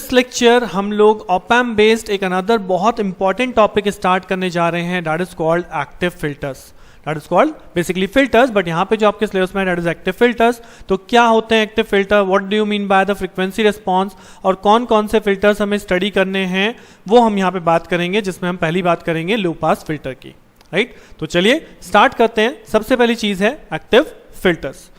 This lecture हम लोग op-amp based एक अनदर बहुत इंपॉर्टेंट टॉपिक स्टार्ट करने जा रहे हैं, that is called active filters. That is called basically filters, but यहाँ पे जो आपके सिलेबस में दैट इज एक्टिव फिल्टर्स। तो क्या होते हैं active filter, what do you mean by the frequency response, और कौन कौन से फिल्टर्स हमें स्टडी करने हैं वो हम यहाँ पे बात करेंगे, जिसमें हम पहली बात करेंगे लो पास फिल्टर की। राइट, तो चलिए स्टार्ट करते हैं। सबसे पहली चीज है active filters.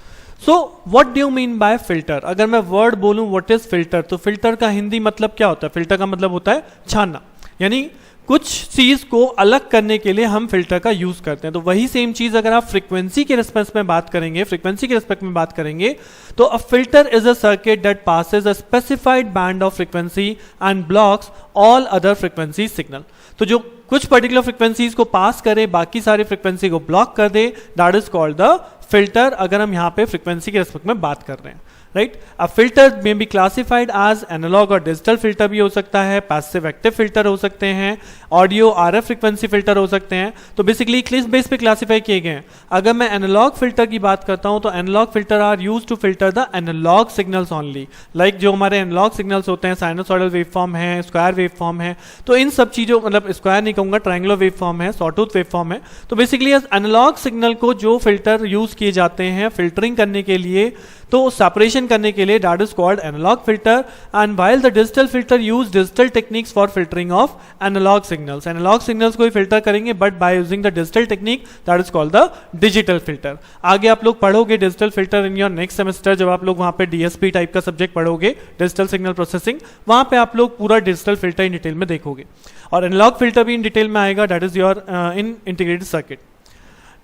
So what do you mean by filter? अगर मैं वर्ड बोलूं व्हाट इज फिल्टर, तो फिल्टर का हिंदी मतलब क्या होता है? फिल्टर का मतलब होता है छानना, यानी कुछ चीज को अलग करने के लिए हम फिल्टर का यूज करते हैं। तो वही सेम चीज अगर आप फ्रीक्वेंसी के रिस्पेक्ट में बात करेंगे, तो a filter is a circuit that passes a specified band of frequency and blocks all other frequency signal. तो जो कुछ पर्टिकुलर फ्रीक्वेंसीज को पास करे, बाकी सारी फ्रीक्वेंसी को ब्लॉक कर दे, that is called the filter, अगर हम यहां पे फ्रीक्वेंसी के रिस्पेक्ट में बात कर रहे हैं। राइट, अब फिल्टर में बी क्लासिफाइड एज एनालॉग और डिजिटल फिल्टर भी हो सकता है, पैसिव एक्टिव फिल्टर हो सकते हैं, ऑडियो आरएफ फ्रीक्वेंसी फिल्टर हो सकते हैं। तो बेसिकली किस बेस पे क्लासिफाई किए गए हैं? अगर मैं एनालॉग फिल्टर की बात करता हूं तो analog filter are used to filter the analog signals only. Like जो हमारे एनालॉग सिग्नल्स होते हैं, साइनोसॉइडल वेवफॉर्म है, स्क्वायर वेवफॉर्म है, तो इन सब चीजों, मतलब स्क्वायर नहीं कहूंगा, ट्रायंगुलर वेवफॉर्म है, सॉटूथ वेवफॉर्म है। तो बेसिकली एनालॉग सिग्नल को जो फिल्टर यूज किए जाते हैं फिल्टरिंग करने के लिए, तो सेपरेशन करने के लिए, that is called analog filter. And while the digital filter use digital techniques for filtering of analog signals. Analog signals को ही फिल्टर करेंगे but by using the digital technique, that is called the digital filter. आगे आप लोग पढ़ोगे digital filter in your next semester, जब आप लोग वहां पे डीएसपी टाइप का सब्जेक्ट पढ़ोगे, डिजिटल सिग्नल प्रोसेसिंग, वहां पे आप लोग पूरा डिजिटल फिल्टर इन डिटेल में देखोगे, और एनालॉग फिल्टर भी इन डिटेल में आएगा, that is your in integrated circuit.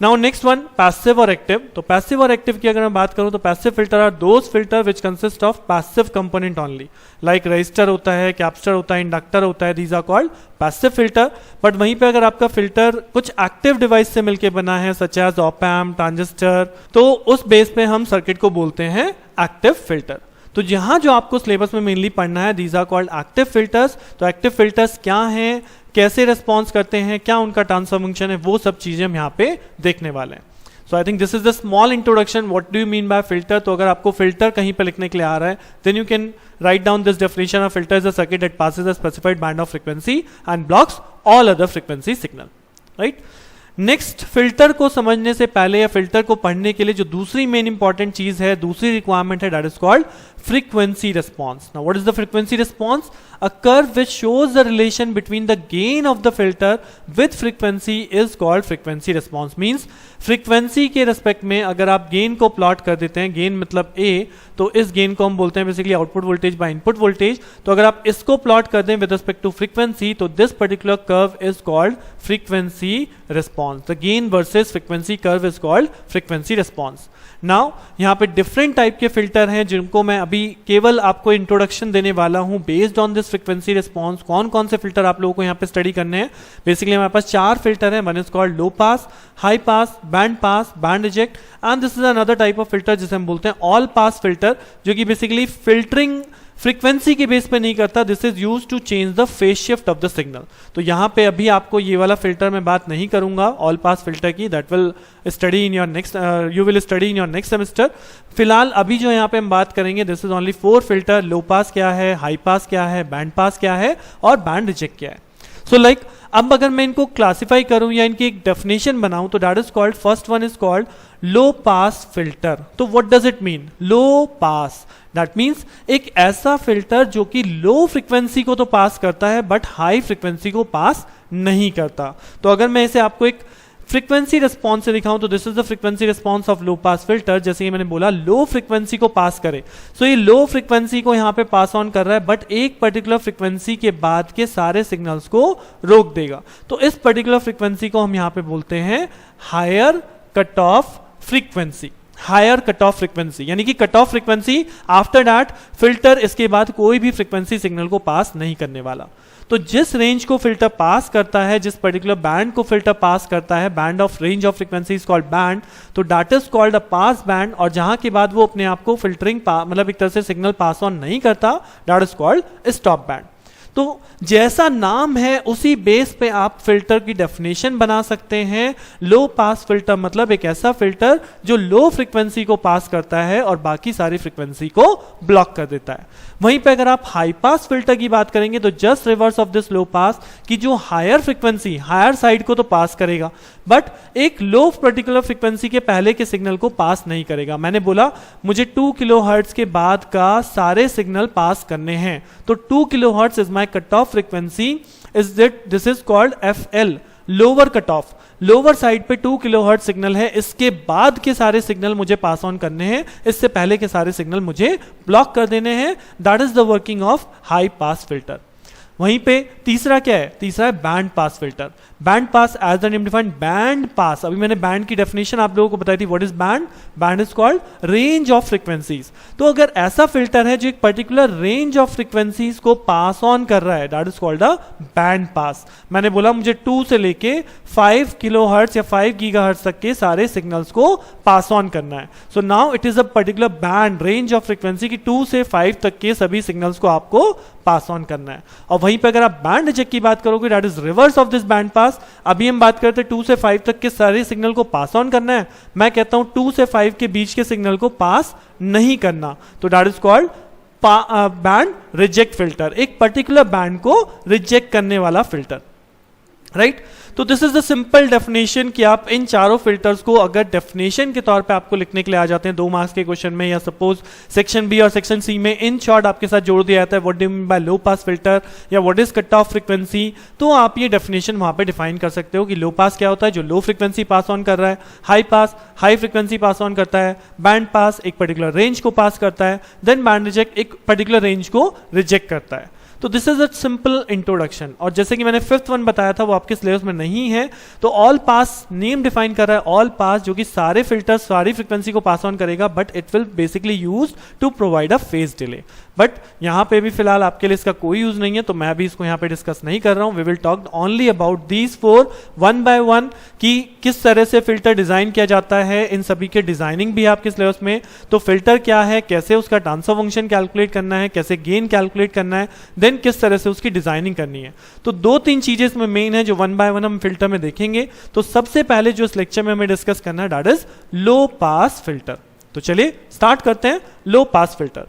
Now next one, passive और एक्टिव। तो पैसिव और एक्टिव की अगर मैं बात करूं तो passive filter are those filter which consist of passive component only, like resistor होता है, कैपेसिटर होता है, इंडक्टर होता है, these are called passive filter. But वहीं पे अगर आपका फिल्टर कुछ एक्टिव डिवाइस से मिलके बना है, सच एज ऑप-एम्प, ट्रांजिस्टर, तो उस बेस पे हम सर्किट को बोलते हैं एक्टिव फिल्टर। तो यहां जो आपको सिलेबस में मेनली पढ़ना है, these are called active filters. तो एक्टिव फिल्टर्स क्या हैं, कैसे रिस्पॉन्स करते हैं, क्या उनका ट्रांसफर फंक्शन है, वो सब चीजें हम यहाँ पे देखने वाले हैं। So I think this is the small introduction, what do you mean by filter. तो अगर आपको फिल्टर कहीं पे लिखने के लिए आ रहा है, then you can write down this definition of filter is a circuit that passes a specified band of frequency and blocks all other frequency signal. Right, next, filter को समझने से पहले या फिल्टर को पढ़ने के लिए जो दूसरी मेन इंपॉर्टेंट चीज है, दूसरी रिक्वायरमेंट है, that is called frequency response. Now what is the frequency response? A curve which shows the relation between the gain of the filter with frequency is called frequency response. Means frequency के respect में अगर आप gain को plot कर देते हैं, gain मतलब A, तो इस gain को हम बोलते हैं basically output voltage by input voltage। तो अगर आप इसको plot कर दें with respect to frequency, तो this particular curve is called frequency response. The gain versus frequency curve is called frequency response. Now यहाँ पे डिफरेंट टाइप के फिल्टर हैं जिनको मैं अभी केवल आपको इंट्रोडक्शन देने वाला हूँ based on this frequency response. कौन कौन से फिल्टर आप लोगों को यहाँ पे स्टडी करने हैं? बेसिकली हमारे पास 4 फिल्टर हैं। One is called low pass, high pass, band reject, and this is another type of filter जिसे हम बोलते हैं ऑल पास फिल्टर, जो कि बेसिकली फिल्टरिंग फ्रीक्वेंसी के बेस पे नहीं करता। This is use to change the phase shift of the signal. तो यहाँ पे अभी आपको ये वाला फिल्टर मैं बात नहीं करूंगा ऑल पास फिल्टर की, that will study in your next, you will study in your next semester. फिलहाल अभी जो यहाँ पे हम बात करेंगे, दिस इज ओनली 4 फिल्टर। लो पास क्या है, हाई पास क्या है, बैंड पास क्या है, और बैंड रिजेक्ट क्या है। सो लाइक अब अगर मैं इनको क्लासिफाई करूं या इनकी एक डेफिनेशन बनाऊं, तो that is called, first one is called low pass filter. तो what does it mean? Low pass, that means एक ऐसा फिल्टर जो कि लो फ्रीक्वेंसी को तो पास करता है बट हाई फ्रीक्वेंसी को पास नहीं करता। तो अगर मैं इसे आपको एक फ्रीक्वेंसी रिस्पॉन्स से दिखाऊं, तो this is the frequency response of low pass filter. जैसे कि मैंने बोला लो फ्रीक्वेंसी को पास करे, सो ये लो फ्रीक्वेंसी को यहाँ पे पास ऑन कर रहा है बट एक पर्टिकुलर फ्रीक्वेंसी के बाद के सारे सिग्नल्स को रोक देगा। तो इस पर्टिकुलर फ्रीक्वेंसी को हम यहाँ पे बोलते हैं higher cut off frequency. Higher cut off frequency यानी कि cut off frequency, after that filter इसके बाद कोई भी फ्रीक्वेंसी सिग्नल को पास नहीं करने वाला। तो जिस रेंज को फिल्टर पास करता है, जिस पर्टिकुलर बैंड को फिल्टर पास करता है, band of range of frequency is called band, तो that is called a pass band. और जहां के बाद वो अपने आप को फिल्टरिंग मतलब एक तरह से सिग्नल पास ऑन नहीं करता, that is called stop band. तो जैसा नाम है उसी बेस पे आप फिल्टर की डेफिनेशन बना सकते हैं। लो पास फिल्टर मतलब एक ऐसा फिल्टर जो लो फ्रीक्वेंसी को पास करता है और बाकी सारी फ्रीक्वेंसी को ब्लॉक कर देता है। वहीं पे अगर आप हाई पास फिल्टर की बात करेंगे तो just reverse of this low पास, कि जो हायर फ्रीक्वेंसी हायर साइड को तो पास करेगा बट एक लो पर्टिकुलर फ्रीक्वेंसी के पहले के सिग्नल को पास नहीं करेगा। मैंने बोला मुझे 2 किलोहर्ट्ज के बाद का सारे सिग्नल पास करने हैं, तो 2 kilohertz is my cut off frequency, this is called FL, lower cut off. Lower side पे 2 किलोहर्ट्ज सिग्नल है, इसके बाद के सारे सिग्नल मुझे पास ऑन करने हैं, इससे पहले के सारे सिग्नल मुझे ब्लॉक कर देने हैं। That is the working of high pass filter. वहीं पे तीसरा क्या है? तीसरा है band pass filter. Band pass as the name defined, band pass, अभी मैंने बैंड की डेफिनेशन आप लोगों को बताई थी। What is band? Band is called range of frequencies. तो अगर ऐसा फिल्टर है जो एक पर्टिकुलर रेंज ऑफ फ्रीक्वेंसीज को पास ऑन कर रहा है, that is called a band pass. मैंने बोला मुझे 2 से लेके 5 किलोहर्ट्ज या 5 गीगाहर्ट्ज तक के सारे सिग्नल्स को पास ऑन करना है। So now it is a particular band range of frequency की 2 से 5 तक के सभी सिग्नल्स को आपको पास ऑन करना है। और वहीं पे अगर आप बैंड रिजेक्ट की बात करोगे, that is reverse of this band pass. अभी हम बात करते हैं 2 से 5 तक के सारे सिग्नल को पास ऑन करना है, मैं कहता हूं 2 से 5 के बीच के सिग्नल को पास नहीं करना, तो that is called band reject filter, एक पर्टिकुलर बैंड को रिजेक्ट करने वाला फिल्टर, राइट। तो this is the simple definition कि आप इन चारों फिल्टर्स को अगर डेफिनेशन के तौर पे आपको लिखने के लिए आ जाते हैं 2 मार्क्स के क्वेश्चन में, या सपोज सेक्शन बी और सेक्शन सी में इन शॉर्ट आपके साथ जोड़ दिया जाता है what do you mean by low pass filter या what is cut off frequency, तो आप ये डेफिनेशन वहां पे डिफाइन कर सकते हो कि लो पास क्या होता है, जो लो फ्रीक्वेंसी पास ऑन कर रहा है, high pass high frequency pass on करता है, बैंड पास एक पर्टिकुलर रेंज को पास करता है, देन बैंड रिजेक्ट एक पर्टिकुलर रेंज को रिजेक्ट करता है। तो this is a simple introduction. और जैसे कि मैंने 5th वन बताया था वो आपके सिलेबस में नहीं है, तो ऑल पास नेम डिफाइन कर रहा है, ऑल पास जो कि सारे फिल्टर्स सारी फ्रीक्वेंसी को पास ऑन करेगा, but it will basically use to provide a phase delay. बट यहां पे भी फिलहाल आपके लिए इसका कोई यूज नहीं है, तो मैं भी इसको यहां पे डिस्कस नहीं कर रहा हूं। We will talk only about these 4 one by one कि किस तरह से फिल्टर डिजाइन किया जाता है, इन सभी के डिजाइनिंग भी है आपके सिलेबस में। तो फिल्टर क्या है, कैसे उसका ट्रांसफर फंक्शन कैलकुलेट करना है, कैसे गेन कैलकुलेट करना है, देन किस तरह से उसकी डिजाइनिंग करनी है। तो 2-3 चीजें इसमें मेन है जो वन बाय वन हम फिल्टर में देखेंगे। तो सबसे पहले जो इस लेक्चर में हमें डिस्कस करना है that is low pass filter. तो चलिए स्टार्ट करते हैं low pass filter.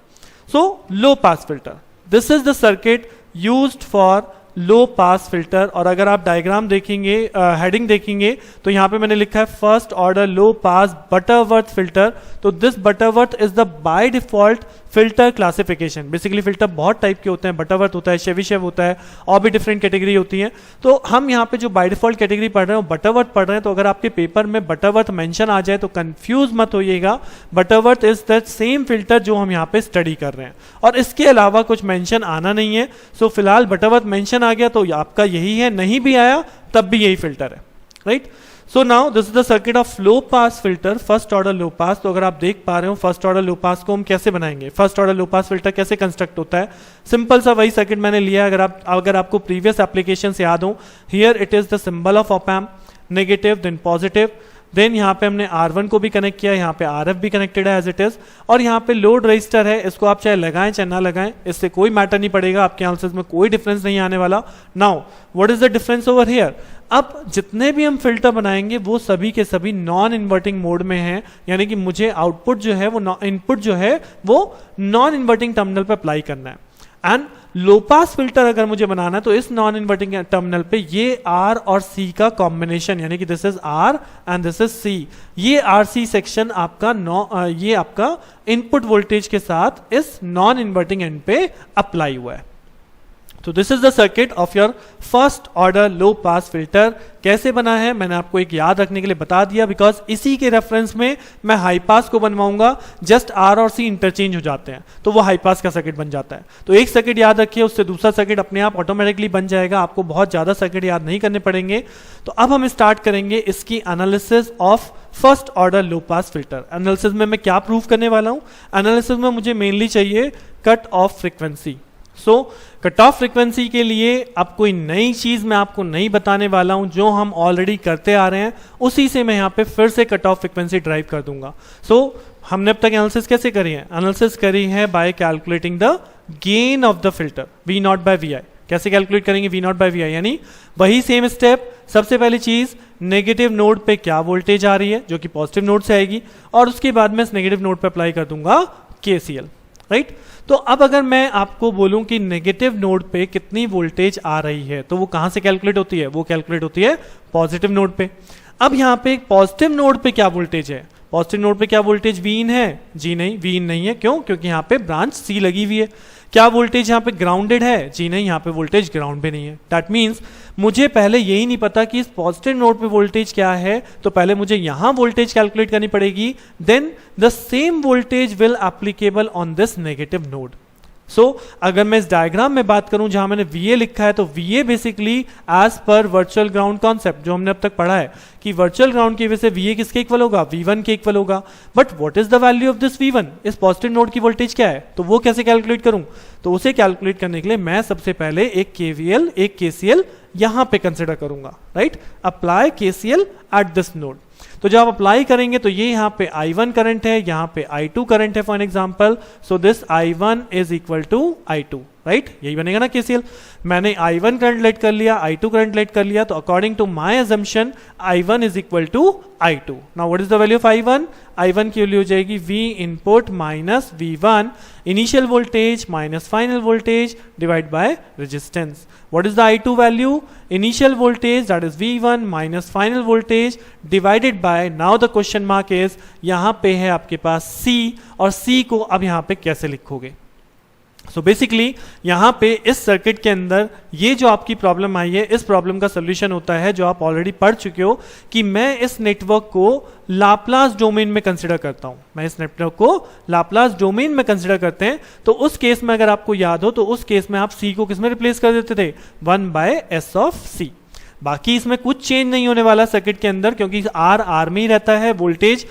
So low pass filter, this is the circuit used for low pass filter. और अगर आप डायग्राम देखेंगे, हेडिंग देखेंगे, तो यहां पे मैंने लिखा है फर्स्ट ऑर्डर लो पास बटरवर्थ फिल्टर। तो this Butterworth is the by default filter classification. Basically filter बहुत टाइप के होते हैं, बटरवर्थ होता है, शेविशेव होता है, और भी डिफरेंट कैटेगरी होती है। तो हम यहाँ पे जो बाय डिफॉल्ट कैटेगरी पढ़ रहे हैं वो बटरवर्थ पढ़ रहे हैं। तो अगर आपके पेपर में बटरवर्थ मेंशन आ जाए तो कंफ्यूज मत होइएगा, Butterworth is the same filter जो हम यहाँ पे स्टडी कर रहे हैं, और इसके अलावा कुछ मेंशन आना नहीं है। सो फिलहाल बटरवर्थ मेंशन आ गया तो आपका यही है, नहीं भी आया तब भी यही फिल्टर है, right. So now this is the circuit of low pass filter, first order low pass. तो अगर आप देख पा रहे हो फर्स्ट ऑर्डर लो पास को हम कैसे बनाएंगे, first order low pass filter कैसे कंस्ट्रक्ट होता है, सिंपल सा वही सर्किट मैंने लिया है। अगर आपको प्रीवियस एप्लीकेशन से याद हो, here it is the symbol of op amp, negative then positive, then यहाँ पे हमने R1 को भी कनेक्ट किया, यहाँ पे RF भी कनेक्टेड है एज इट इज, और यहाँ पे लोड रजिस्टर है, इसको आप चाहे लगाएं चाहे ना लगाएं, इससे कोई मैटर नहीं पड़ेगा, आपके एनालिसिस में कोई डिफरेंस नहीं आने वाला। Now what is the difference over here, अब जितने भी हम फिल्टर बनाएंगे वो सभी के सभी नॉन इन्वर्टिंग मोड में हैं, यानी कि मुझे आउटपुट जो है वो इनपुट जो है वो नॉन इन्वर्टिंग टर्मिनल पे अप्लाई करना है। एंड लो पास फिल्टर अगर मुझे बनाना है तो इस नॉन इन्वर्टिंग टर्मिनल पे ये R और C का कॉम्बिनेशन, यानी कि this is R and this is C, ये RC सेक्शन आपका ये आपका इनपुट वोल्टेज के साथ इस नॉन इन्वर्टिंग एंड पे अप्लाई हुआ है। तो this is the circuit of your first order low pass filter. कैसे बना है मैंने आपको एक याद रखने के लिए बता दिया, बिकॉज इसी के रेफरेंस में मैं हाई पास को बनवाऊंगा, जस्ट R और C इंटरचेंज हो जाते हैं तो वो हाई पास का सर्किट बन जाता है। तो एक सर्किट याद रखिए, उससे दूसरा सर्किट अपने आप ऑटोमेटिकली बन जाएगा, आपको बहुत ज्यादा सर्किट याद नहीं करने पड़ेंगे। तो अब हम स्टार्ट करेंगे इसकी analysis of first order low pass filter. Analysis में मैं क्या प्रूव करने वाला हूं, एनालिसिस में मुझे मेनली चाहिए कट ऑफ फ्रीक्वेंसी। सो कट ऑफ फ्रीक्वेंसी के लिए अब कोई नई चीज मैं आपको नहीं बताने वाला हूं, जो हम ऑलरेडी करते आ रहे हैं उसी से मैं यहां पे फिर से कट ऑफ फ्रीक्वेंसी ड्राइव कर दूंगा। सो हमने अब तक एनालिसिस कैसे करी है, एनालिसिस करी है by calculating the gain of the filter V0 by Vi। कैसे कैलकुलेट करेंगे V naught by V I, यानी वही सेम स्टेप, सबसे पहली चीज नेगेटिव नोड पे क्या वोल्टेज आ रही है जो कि पॉजिटिव नोड से आएगी, और उसके बाद मैं इस नेगेटिव नोड पे अप्लाई कर दूंगा केसीएल, राइट। तो अब अगर मैं आपको बोलूं कि नेगेटिव नोड पे कितनी वोल्टेज आ रही है तो वो कहां से कैलकुलेट होती है, वो कैलकुलेट होती है पॉजिटिव नोड पे। अब यहां पे पॉजिटिव नोड पे क्या वोल्टेज है, पॉजिटिव नोड पे क्या वोल्टेज वी इन है, जी नहीं वी इन नहीं है, क्यों, क्योंकि यहाँ पे ब्रांच सी लगी हुई है। क्या वोल्टेज यहाँ पे ग्राउंडेड है, जी नहीं, यहाँ पे वोल्टेज ग्राउंड पे नहीं है। दैट मीन्स मुझे पहले यही नहीं पता कि इस पॉजिटिव नोड पे वोल्टेज क्या है, तो पहले मुझे यहाँ वोल्टेज कैलकुलेट करनी पड़ेगी, then the same voltage will applicable on this negative node. So अगर मैं इस डायग्राम में बात करूं जहां मैंने VA लिखा है, तो VA basically as per virtual ground concept जो हमने अब तक पढ़ा है कि वर्चुअल ग्राउंड की वजह से VA किसके इक्वल होगा, V1 के इक्वल होगा। But what is the value of this V1, इस पॉजिटिव नोड की वोल्टेज क्या है, तो वो कैसे कैलकुलेट करूं, तो उसे कैलकुलेट करने के लिए मैं सबसे पहले एक KVL एक KCL यहां पे कंसिडर करूंगा, right. Apply KCL at this node. तो जब आप अप्लाई करेंगे तो ये यहाँ पे I1 करंट है, यहाँ पे I2 करंट है for an example, so this I1 is equal to I2, right, यही बनेगा ना KCL। मैंने I1 करंट लेट कर लिया, I2 करंट लेट कर लिया, तो according to my assumption I1 is equal to I2। Now what is the value of I1, I1 की वैल्यू हो जाएगी V input minus V1 initial voltage minus final voltage divide by resistance. What is the I2 value, initial voltage that is V1 minus final voltage divided by, now the question mark is यहाँ पे है आपके पास C, और C को अब यहाँ पे कैसे लिखोगे। सो बेसिकली यहाँ पे इस सर्किट के अंदर ये जो आपकी प्रॉब्लम आई है, इस प्रॉब्लम का सोल्यूशन होता है जो आप ऑलरेडी पढ़ चुके हो कि मैं इस नेटवर्क को लाप्लास डोमेन में कंसिडर करता हूं, मैं इस नेटवर्क को लाप्लास डोमेन में कंसिडर करते हैं। तो उस केस में अगर आपको याद हो तो उस केस में आप C को किस में रिप्लेस कर देते थे, 1/s ऑफ C। बाकी इसमें कुछ चेंज नहीं होने वाला सर्किट के अंदर, क्योंकि R में ही रहता है, वोल्टेज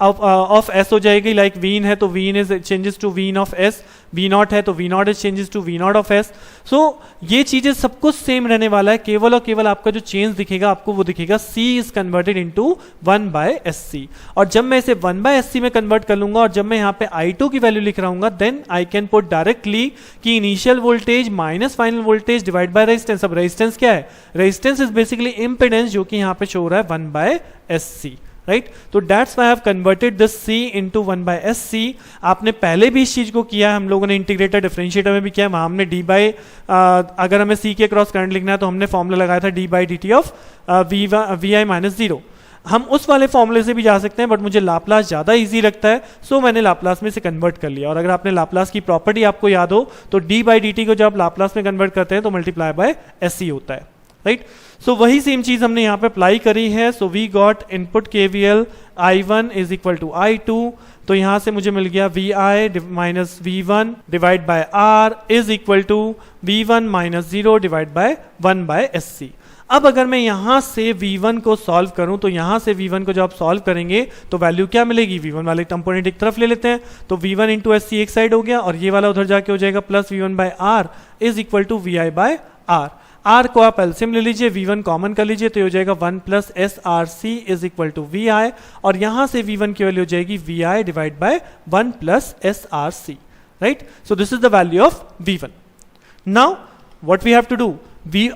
ऑफ S हो जाएगी, लाइक V इन है तो V in is changes to V in of S, V naught है तो V naught is changes to V naught of S। So ये चीजें सब कुछ सेम रहने वाला है, केवल और केवल आपका जो चेंज दिखेगा आपको वो दिखेगा C is converted into 1/SC। और जब मैं इसे 1/SC में कन्वर्ट कर लूंगा और जब मैं यहाँ पे I2 की वैल्यू लिख रहा हूँ, then I can put directly कि initial voltage minus final voltage divide by resistance. अब रेजिस्टेंस क्या है, रेजिस्टेंस इज बेसिकली इंपेडेंस, जो कि यहाँ पे शो हो रहा है 1/SC, राइट। तो that's why I have converted this C into 1/SC। आपने पहले भी इस चीज को किया है, हम लोगों ने इंटीग्रेटर डिफरेंशिएटर में भी किया है, वहां हमने D बाई अगर हमें C के क्रॉस करंट लिखना है तो हमने फॉर्मूला लगाया था d/dt ऑफ VI माइनस 0। हम उस वाले फॉर्मूले से भी जा सकते हैं, बट मुझे लाप्लास ज्यादा इजी लगता है, सो मैंने लाप्लास में से कन्वर्ट कर लिया। और अगर आपने लाप्लास की प्रॉपर्टी आपको याद हो तो d/dt को जब आप लाप्लास में कन्वर्ट करते हैं तो मल्टीप्लाई बाय SC होता है, राइट। सो वही सेम चीज हमने यहाँ पे अप्लाई करी है। So we got input KVL I1 is equal to I2, तो यहां से मुझे मिल गया VI minus V1 divide by R is equal to V1 minus 0 divide by 1/SC। अब अगर मैं यहां से V1 को सॉल्व करूं तो यहां से V1 को जब आप सॉल्व करेंगे तो वैल्यू क्या मिलेगी, V1 वाले कंपोनेंट एक तरफ ले लेते हैं, तो V1 इंटू SC एक साइड हो गया और ये वाला उधर जाके हो जाएगा plus V1 by R is equal to VI by R। R को आप एलसीएम ले लीजिए, V1 कॉमन कर लीजिए, तो ये हो जाएगा 1 plus SRC is equal to VI, और यहां से V1 की वैल्यू हो जाएगी VI divide by 1 plus SRC, right. So this is the value of V1। Now what we have to do,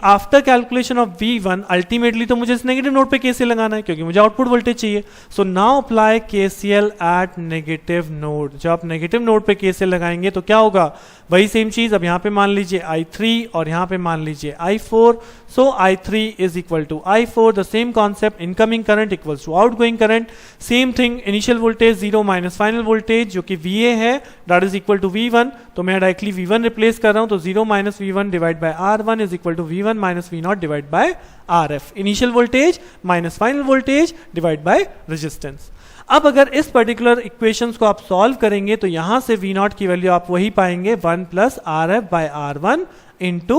after calculation of V1 ultimately तो मुझे इस negative node पे KCL लगाना है क्योंकि मुझे आउटपुट वोल्टेज चाहिए। So now apply KCL at negative node. जब आप नेगेटिव नोड पे KCL लगाएंगे तो क्या होगा, वही सेम चीज। अब यहाँ पे मान लीजिए I3 और यहाँ पे मान लीजिए I4। So I3 is equal to I4, the same concept, incoming current equals to outgoing current, same thing, initial voltage 0 minus final voltage जो कि VA है that is equal to V1, तो मैं डायरेक्टली V1 रिप्लेस कर रहा हूं, तो 0 minus V1 divide by R1 is equal to V1 minus V0 divide by RF, initial voltage minus final voltage divide by resistance. अब अगर इस पर्टिकुलर इक्वेशंस को आप सॉल्व करेंगे तो यहां से V0 की वैल्यू आप वही पाएंगे 1 plus RF by R1 into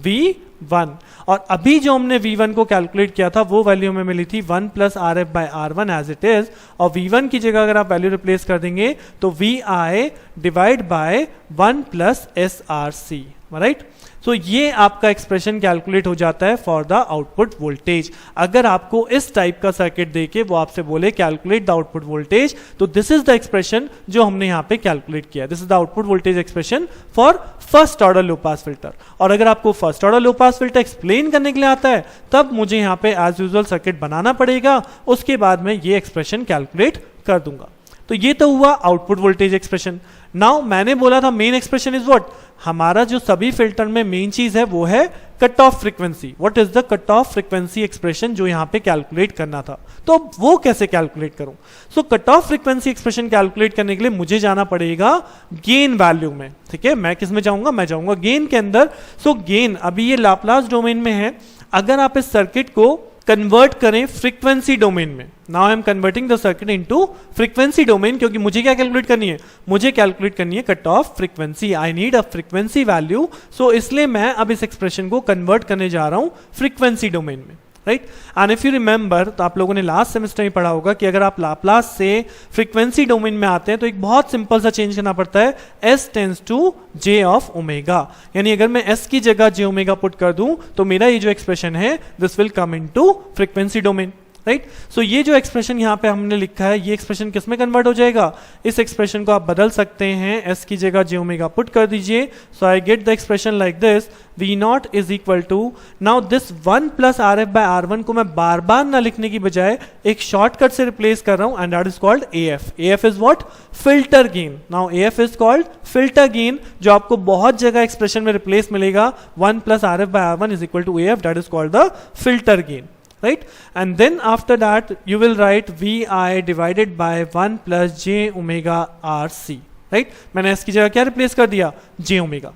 V1, और अभी जो हमने V1 को कैलकुलेट किया था वो वैल्यू हमें मिली थी 1 plus RF by R1 as it is, और V1 की जगह अगर आप वैल्यू रिप्लेस कर देंगे तो VI divide by 1 plus SRC, right. So ये आपका एक्सप्रेशन कैलकुलेट हो जाता है फॉर द आउटपुट वोल्टेज। अगर आपको इस टाइप का सर्किट देके वो आपसे बोले कैलकुलेट द आउटपुट वोल्टेज, तो दिस इज द एक्सप्रेशन जो हमने यहाँ पे कैलकुलेट किया। This is the output voltage expression for first order low pass filter. और अगर आपको first order low pass filter explain करने के लिए आता है, तब मुझे यहाँ पे एज यूजुअल सर्किट बनाना पड़ेगा, उसके बाद मैं ये एक्सप्रेशन कैलकुलेट कर दूंगा। तो ये तो हुआ आउटपुट वोल्टेज एक्सप्रेशन। नाउ मैंने बोला था मेन एक्सप्रेशन इज व्हाट, हमारा जो सभी फिल्टर में मेन चीज है वो है cut off frequency. What is the cut off frequency expression जो यहां पे कैलकुलेट करना था, तो वो कैसे कैलकुलेट करूं। So cut off frequency expression calculate करने के लिए मुझे जाना पड़ेगा गेन वैल्यू में। ठीक है, मैं किस में जाऊंगा, मैं जाऊंगा गेन के अंदर। सो गेन अभी ये लाप्लास डोमेन में है, अगर आप इस सर्किट को कन्वर्ट करें फ्रीक्वेंसी डोमेन में, now I am converting the circuit into frequency domain, क्योंकि मुझे क्या कैलकुलेट करनी है, मुझे कैलकुलेट करनी है cut off frequency. I need a frequency value, so इसलिए मैं अब इस एक्सप्रेशन को कन्वर्ट करने जा रहा हूं फ्रीक्वेंसी डोमेन में, right. And if you remember, तो आप लोगों ने लास्ट सेमेस्टर में पढ़ा होगा कि अगर आप लाप्लास से फ्रीक्वेंसी डोमेन में आते हैं तो एक बहुत सिंपल सा चेंज करना पड़ता है, s tends to j of omega. यानी अगर मैं s की जगह j ओमेगा पुट कर दूं तो मेरा ये जो एक्सप्रेशन है this will come into frequency domain, right. So ये जो एक्सप्रेशन यहाँ पे हमने लिखा है, ये एक्सप्रेशन किस में कन्वर्ट हो जाएगा, इस एक्सप्रेशन को आप बदल सकते हैं, s की जगह j ओमेगा पुट कर दीजिए। So I get the expression like this, v naught is equal to, now this 1 plus R F by R one को मैं बार बार ना लिखने की बजाय एक शॉर्टकट से रिप्लेस कर रहा हूं, and that is called AF। AF is what, filter gain. Now AF is called filter gain, जो आपको बहुत जगह एक्सप्रेशन में रिप्लेस मिलेगा, 1 plus R F by R one is equal to AF, that is called the filter gain, right? And then after that you will write VI divided by 1 plus j omega RC, right? मैंने इसकी जगह क्या replace कर दिया, j omega,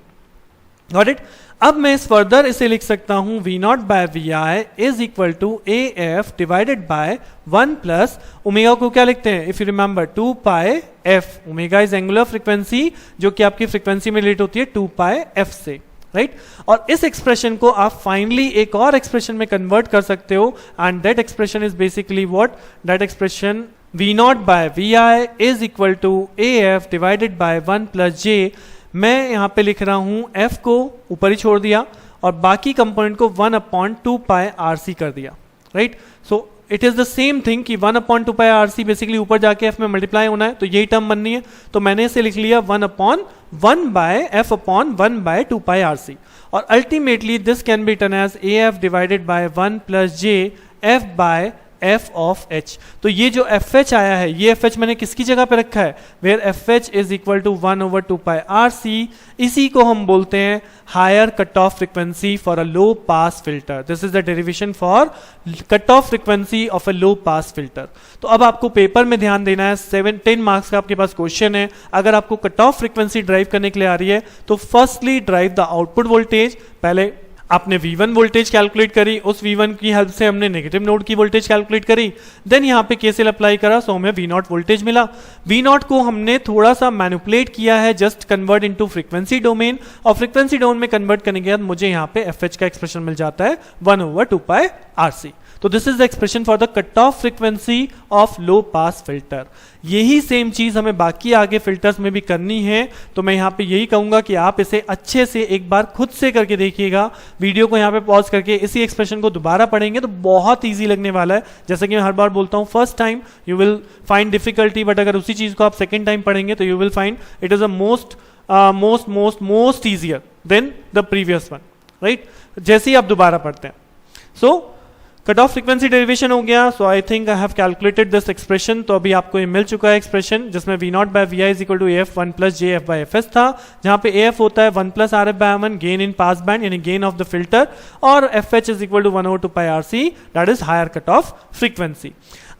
got it? अब मैं इस further इसे लिख सकता हूं V naught by VI is equal to AF divided by 1 plus omega को क्या लिखते हैं, if you remember 2 pi f। Omega is angular frequency जो कि आपकी फ्रीक्वेंसी में रिलेट होती है 2 पाई f से, राइट। और इस एक्सप्रेशन को आप फाइनली एक और एक्सप्रेशन में कन्वर्ट कर सकते हो, and that expression is basically what, that expression V naught by VI is equal to AF divided by 1 plus j। मैं यहाँ पे लिख रहा हूं f को ऊपर ही छोड़ दिया और बाकी कंपोनेंट को 1/2 पाई RC कर दिया, right. So it is the same thing कि 1/2 पाई RC बेसिकली ऊपर जाके f में मल्टीप्लाई होना है, तो यही टर्म बननी है, तो मैंने इसे लिख लिया 1/1 by f/1 by 2 pi RC। और ultimately this can be written as AF divided by 1 plus j f by f of h। तो ये जो fh आया है, ये fh मैंने किसकी जगह पे रखा है, where fh is equal to 1/2 pi RC। इसी को हम बोलते हैं higher cut off frequency for a low pass filter. This is the derivation for cut off frequency of a low pass filter. तो अब आपको पेपर में ध्यान देना है, 10 मार्क्स का आपके पास क्वेश्चन है। अगर आपको कट ऑफ फ्रीक्वेंसी ड्राइव करने के लिए आ रही है तो firstly drive the output voltage. पहले आपने V1 वोल्टेज कैलकुलेट करी, उस V1 की हेल्प से हमने नेगेटिव नोड की वोल्टेज कैलकुलेट करी, देन यहाँ पे KCL अप्लाई करा, सो हमें V0 वोल्टेज मिला। V0 को हमने थोड़ा सा मैनिपुलेट किया है, just convert into frequency domain, और फ्रीक्वेंसी डोमेन में कन्वर्ट करने के बाद मुझे यहाँ पे FH का एक्सप्रेशन मिल जाता है 1/2 पाई RC। तो this is the expression for the cut off frequency of low pass filter. यही सेम चीज हमें बाकी आगे फिल्टर्स में भी करनी है, तो मैं यहाँ पे यही कहूंगा कि आप इसे अच्छे से एक बार खुद से करके देखिएगा। वीडियो को यहाँ पे पॉज करके इसी एक्सप्रेशन को दोबारा पढ़ेंगे तो बहुत ईजी लगने वाला है। जैसा कि मैं हर बार बोलता हूँ, first time you will find difficulty, but अगर उसी चीज को आप सेकेंड टाइम पढ़ेंगे तो you will find it is a most easier than the previous one, right, जैसे ही आप दोबारा पढ़ते हैं। So cut off frequency derivation हो गया। So I think I have calculated this expression. तो अभी आपको ये मिल चुका है एक्सप्रेशन, जिसमें V naught by VI is equal to AF 1 plus j F by FS था, जहां पे AF होता है 1 plus RF by 1 gain in pass band, यानी गेन ऑफ द फिल्टर, और FH is equal to 1/2 pi RC, that is higher cut off frequency.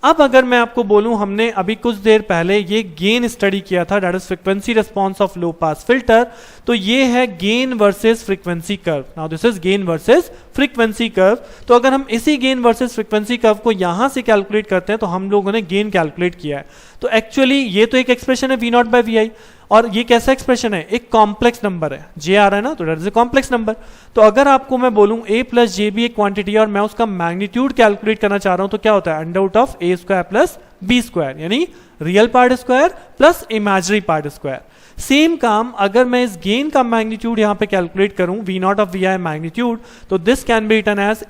अब अगर मैं आपको बोलूं, हमने अभी कुछ देर पहले ये गेन स्टडी किया था, that is frequency response of low pass filter. तो ये है gain versus frequency curve. Now this is gain versus frequency curve. तो अगर हम इसी गेन वर्सेस फ्रीक्वेंसी कर्व को यहां से कैलकुलेट करते हैं तो हम लोगों ने गेन कैलकुलेट किया है। तो एक्चुअली ये तो एक एक्सप्रेशन है V नॉट बाय VI, और ये कैसा एक्सप्रेशन है, एक कॉम्प्लेक्स नंबर है, जे आ रहा है ना, तो that is a complex number. तो अगर आपको मैं बोलूं a प्लस जे भी एक क्वांटिटी है और मैं उसका मैग्नीट्यूड कैलकुलेट करना चाह रहा हूं, तो क्या होता है, under root of a square plus b square, यानी real part square plus imaginary part square. Same काम अगर मैं इस गेन का मैग्नीट्यूड यहां पे कैलकुलेट करूं, v naught of vi magnitude, तो this can be written as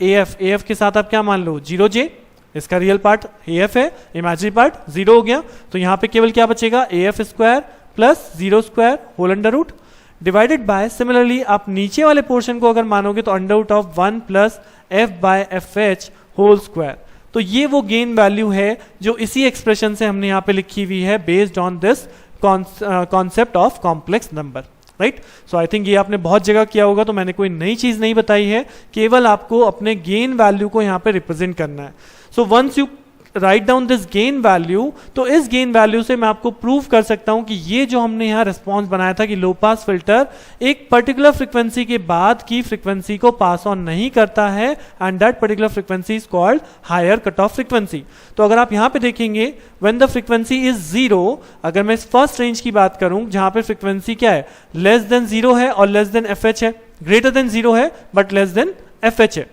af के साथ आप क्या मान लो, 0j, इसका रियल पार्ट af है, इमेजिनरी पार्ट 0 हो गया, तो यहां पे केवल क्या बचेगा, af square plus 0 square whole under root divided by, similarly आप नीचे वाले पोर्शन को अगर मानोगे तो under root of 1 plus f by fh whole square. तो ये वो गेन वैल्यू है जो इसी एक्सप्रेशन से हमने यहाँ पे लिखी हुई है, based on this concept of complex number, right. So I think ये आपने बहुत जगह किया होगा, तो मैंने कोई नई चीज नहीं बताई है, केवल आपको अपने गेन वैल्यू को यहाँ पे रिप्रेजेंट करना है। So once you write down this gain value, तो इस गेन वैल्यू से मैं आपको प्रूव कर सकता हूं कि ये जो हमने यहाँ रिस्पॉन्स बनाया था कि लो पास फिल्टर एक पर्टिकुलर फ्रीक्वेंसी के बाद की फ्रीक्वेंसी को पास ऑन नहीं करता है, and that particular frequency is called higher cut off frequency. तो अगर आप यहाँ पे देखेंगे, व्हेन द फ्रीक्वेंसी इज 0, अगर मैं इस फर्स्ट रेंज की बात करूं जहां पे फ्रीक्वेंसी क्या है, लेस देन 0 है और लेस देन fh है, ग्रेटर देन 0 है बट लेस देन fh है,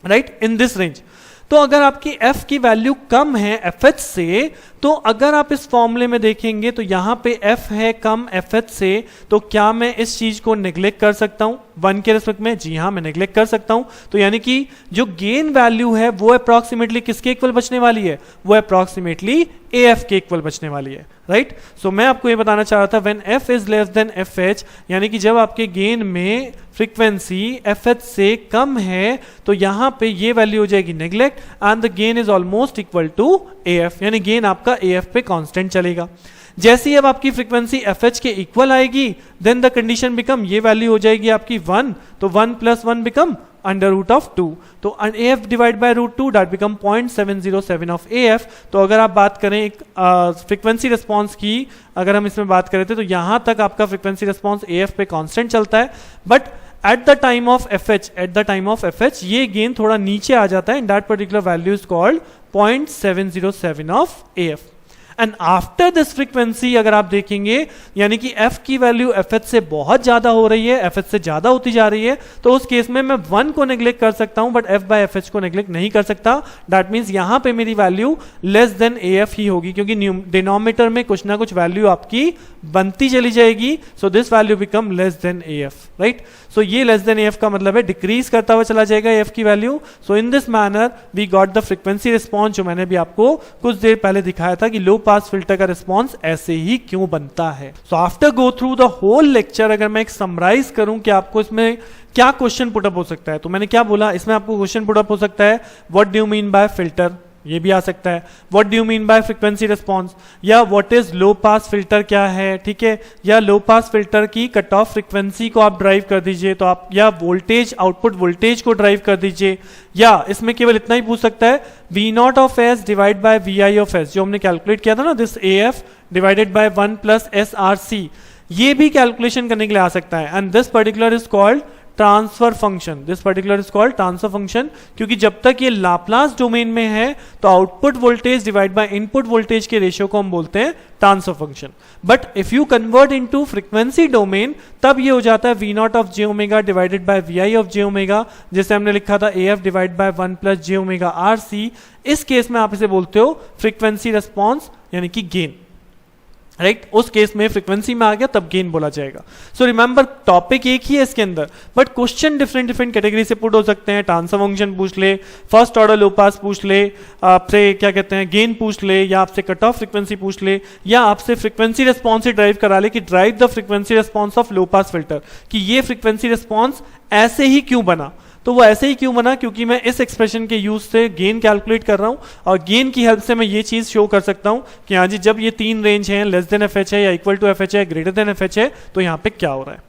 राइट, इन दिस रेंज। तो अगर आपकी f की वैल्यू कम है fh से, तो अगर आप इस फॉर्मूले में देखेंगे तो यहां पे f है कम fh से, तो क्या मैं इस चीज को नेग्लेक्ट कर सकता हूं 1 के रिस्पेक्ट में? जी हां, मैं नेग्लेक्ट कर सकता हूं। तो यानी कि जो गेन वैल्यू है वो अप्रॉक्सीमेटली किसके इक्वल बचने वाली है, वो अप्रॉक्सीमेटली af के इक्वल बचने वाली है, राइट। सो मैं आपको ये बताना चाह रहा था, when f is less than fh, यानी कि जब आपके गेन में फ्रीक्वेंसी fh से कम है, तो यहां पे ये वैल्यू हो जाएगी neglect, and the gain is almost equal to af, यानी गेन आपका af पे कांस्टेंट चलेगा। जैसे ही अब आपकी फ्रीक्वेंसी fh के इक्वल आएगी, देन द कंडीशन बिकम, ये वैल्यू हो जाएगी आपकी 1, तो 1 plus 1 become under root of 2, तो af divide by root 2 that become 0.707 of af। तो अगर आप बात करें एक फ्रीक्वेंसी रिस्पॉन्स की, अगर हम इसमें बात करें तो यहां तक आपका फ्रीक्वेंसी रिस्पॉन्स af पे कांस्टेंट चलता है, but at the time of fh ये गेन थोड़ा नीचे आ जाता है, and that particular value is called 0.707 of af। And after this frequency अगर आप देखेंगे, यानी कि f की वैल्यू fh से बहुत ज्यादा हो रही है, fh से ज्यादा होती जा रही है, तो उस केस में मैं 1 को नेग्लेक्ट कर सकता हूं, बट f बाय fh को नेग्लेक्ट नहीं कर सकता। दैट मीन्स यहां पे मेरी वैल्यू लेस देन af ही होगी, क्योंकि डिनोमिनेटर में कुछ ना कुछ वैल्यू आपकी बनती चली जाएगी, so this value become less than af, right. So ये लेस देन af का मतलब है डिक्रीज करता हुआ चला जाएगा f की वैल्यू। So in this manner we got the frequency response, जो मैंने भी आपको कुछ देर पहले दिखाया था कि लो पास फिल्टर का रिस्पॉन्स ऐसे ही क्यों बनता है। So after go through the whole lecture, अगर मैं एक समराइज करूं कि आपको इसमें क्या क्वेश्चन पुटअप हो सकता है, तो मैंने क्या बोला, इसमें आपको क्वेश्चन पुटअप हो सकता है, what do you mean by filter, ये भी आ सकता है, what do you mean by frequency response, या what is low pass filter क्या है, ठीक है, या लो पास फिल्टर की कट ऑफ फ्रीक्वेंसी को आप ड्राइव कर दीजिए, तो आप या वोल्टेज आउटपुट वोल्टेज को ड्राइव कर दीजिए, या इसमें केवल इतना ही पूछ सकता है v naught of s divide by vi of s, जो हमने कैलकुलेट किया था ना, this af divided by 1 plus src, ये भी कैलकुलेशन करने के लिए आ सकता है, and this particular is called transfer function, this particular is called transfer function, क्योंकि जब तक ये लाप्लास डोमेन में है तो output voltage divide by input voltage के रेशियो को हम बोलते हैं transfer function. But if you convert into frequency domain, तब ये हो जाता है v naught of j omega divided by vi of j omega, जैसे हमने लिखा था af divide by 1 plus j omega rc। इस केस में आप इसे बोलते हो फ्रीक्वेंसी रिस्पॉन्स, यानी कि गेन, राइट। उस केस में फ्रीक्वेंसी में आ गया तब गेन बोला जाएगा। सो रिमेंबर टॉपिक एक ही है इसके अंदर, बट क्वेश्चन डिफरेंट कैटेगरी से पुट हो सकते हैं। ट्रांसफर फंक्शन पूछ ले, फर्स्ट ऑर्डर लो पास पूछ ले, आपसे क्या कहते हैं गेन पूछ ले, या आपसे कट ऑफ फ्रीक्वेंसी पूछ ले, या आपसे फ्रीक्वेंसी रिस्पॉन्स से ड्राइव करा ले कि drive the frequency response of low pass filter, कि ये फ्रीक्वेंसी रिस्पॉन्स ऐसे ही क्यों बना। तो वो ऐसे ही क्यों बना, क्योंकि मैं इस एक्सप्रेशन के यूज से गेन कैलकुलेट कर रहा हूं, और गेन की हेल्प से मैं ये चीज शो कर सकता हूं कि हाँ जी, जब ये 3 रेंज हैं, लेस देन fh है या इक्वल टू fh है, ग्रेटर देन fh है, तो यहाँ पे क्या हो रहा है,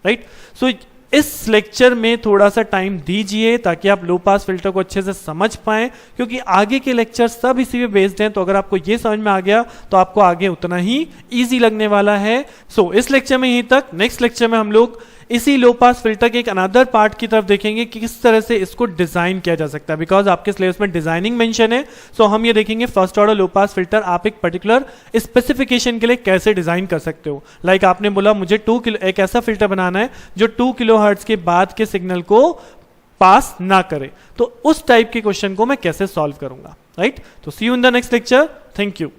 राइट। सो इस लेक्चर में थोड़ा सा टाइम दीजिए ताकि आप लो पास फिल्टर को अच्छे से समझ पाएं, क्योंकि आगे के लेक्चर सब इसी पे बेस्ड हैं। तो अगर आपको ये समझ में आ गया तो आपको आगे उतना ही इजी लगने वाला है। सो इस लेक्चर में यहीं तक। नेक्स्ट लेक्चर में हम लोग इसी लो पास फिल्टर के एक अनदर पार्ट की तरफ देखेंगे कि किस तरह से इसको डिजाइन किया जा सकता है, बिकॉज आपके सिलेबस में डिजाइनिंग मेंशन है। सो हम ये देखेंगे first order low pass filter आप एक पर्टिकुलर स्पेसिफिकेशन के लिए कैसे डिजाइन कर सकते हो। लाइक आपने बोला मुझे 2 किलो एक ऐसा फिल्टर बनाना है जो 2 किलोहर्ट्ज के बाद के सिग्नल को पास ना करे, तो उस टाइप के क्वेश्चन को मैं कैसे सॉल्व करूंगा, राइट। तो see you in the next lecture, thank you.